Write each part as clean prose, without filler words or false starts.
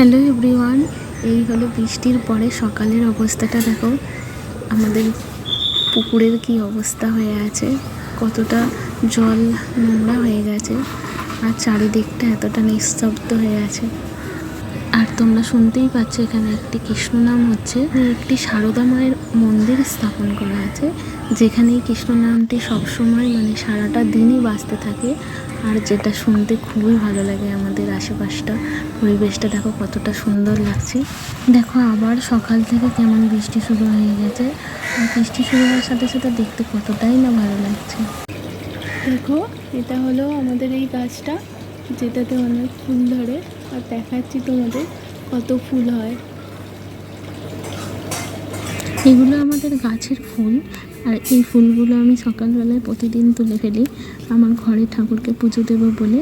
Hello everyone, এই হলো বৃষ্টির পরে সকালের অবস্থাটা। দেখো আমাদের পুকুরের কি অবস্থা হয়ে আছে, কতটা জল নোংরা হয়ে গেছে আর চারিদিকটা এতটা নিস্তব্ধ হয়ে আছে। আর তোমরা শুনতেই পাচ্ছ এখানে একটি কৃষ্ণ নাম হচ্ছে। একটি সারদা মায়ের মন্দির স্থাপন করা আছে, যেখানে এই কৃষ্ণ নামটি সবসময় সারাটা দিনই বাজতে থাকে। আর যেটা শুনতে খুবই ভালো লাগে। আমাদের আশেপাশটা পরিবেশটা দেখো কতটা সুন্দর লাগছে। দেখো আবার সকাল থেকে কেমন বৃষ্টি শুরু হয়ে গেছে, আর বৃষ্টি শুরু হওয়ার সাথে সাথে দেখতে কতটাই না ভালো লাগছে। দেখো এটা হলো আমাদের এই গাছটা, যেটাতে অনেক ফুল ধরে, আর দেখাচ্ছি তোমাদের কত ফুল হয়। এগুলো আমাদের গাছের ফুল, আর এই ফুলগুলো আমি সকালবেলায় প্রতিদিন তুলে ফেলি আমার ঘরে ঠাকুরকে পুজো দেবো বলে।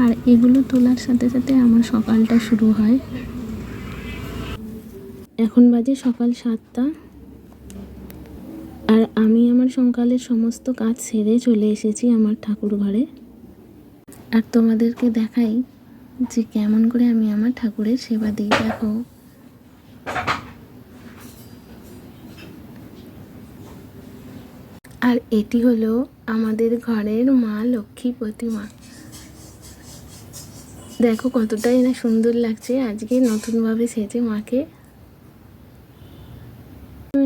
আর এগুলো তোলার সাথে সাথে আমার সকালটা শুরু হয়। এখন বাজে সকাল 7টা, আর আমি আমার সকালের সমস্ত কাজ সেরে চলে এসেছি আমার ঠাকুর ঘরে। আর তোমাদেরকে দেখাই যে কেমন করে আমি আমার ঠাকুরের সেবা দিই। দেখো আর এটি হলো আমাদের ঘরের মা লক্ষ্মী প্রতিমা। দেখো কতটাই না সুন্দর লাগছে আজকে নতুনভাবে সেজে মাকে।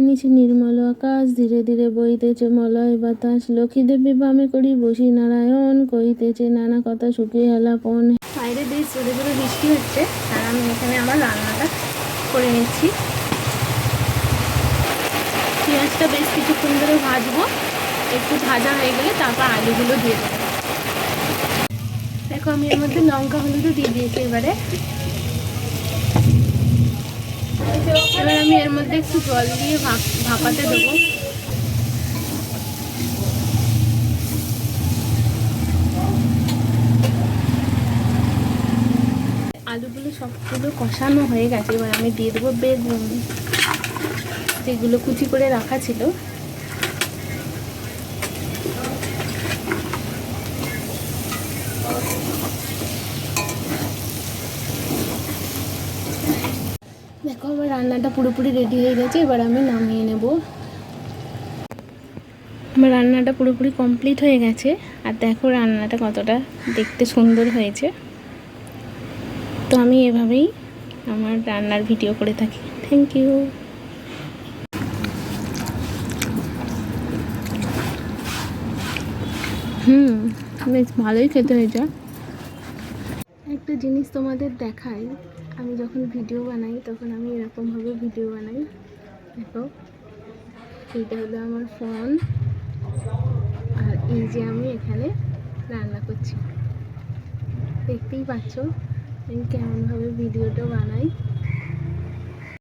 নিচে নির্মল আকাশ, ধীরে ধীরে বইতেছে মলয় বাতাস, লক্ষ্মী দেবী বামে করি বসি নারায়ণ, কইতেছে নানা কথা শুকিয়ে হেলাপন। বাইরে বেশ জোরে জোরে বৃষ্টি হচ্ছে, আর আমি এখানে আমার রান্নাটা করে নিচ্ছি। পেঁয়াজটা বেশ কিছুক্ষণ ধরে ভাজবো, একটু ভাজা হয়ে গেলে তারপর আলুগুলো দিয়ে দেবো। দেখো আমি এর মধ্যে লঙ্কা হলুদও দিয়ে দিয়েছি। এবার আমি এর মধ্যে একটু জল দিয়ে ভাপাতে দেবো। আলুগুলো সবগুলো কষানো হয়ে গেছে, এবার আমি দিয়ে দেবো বেগুন, যেগুলো কুচি করে রাখা ছিল। দেখো আমার রান্নাটা পুরোপুরি রেডি হয়ে গেছে, এবার আমি নামিয়ে নেব। আমার রান্নাটা পুরোপুরি কমপ্লিট হয়ে গেছে, আর দেখো রান্নাটা কতটা দেখতে সুন্দর হয়েছে। তো আমি এভাবেই আমার রান্নার ভিডিও করে থাকি। Thank you. বেশ ভালোই খেতে হয়েছে। একটা জিনিস তোমাদের দেখাই, আমি যখন ভিডিও বানাই তখন আমি এরকমভাবে ভিডিও বানাই। দেখো এইটা হলো আমার ফোন, আর এই যে আমি এখানে রান্না করছি। দেখতেই পাচ্ছ আমি কেমনভাবে ভিডিওটা বানাই।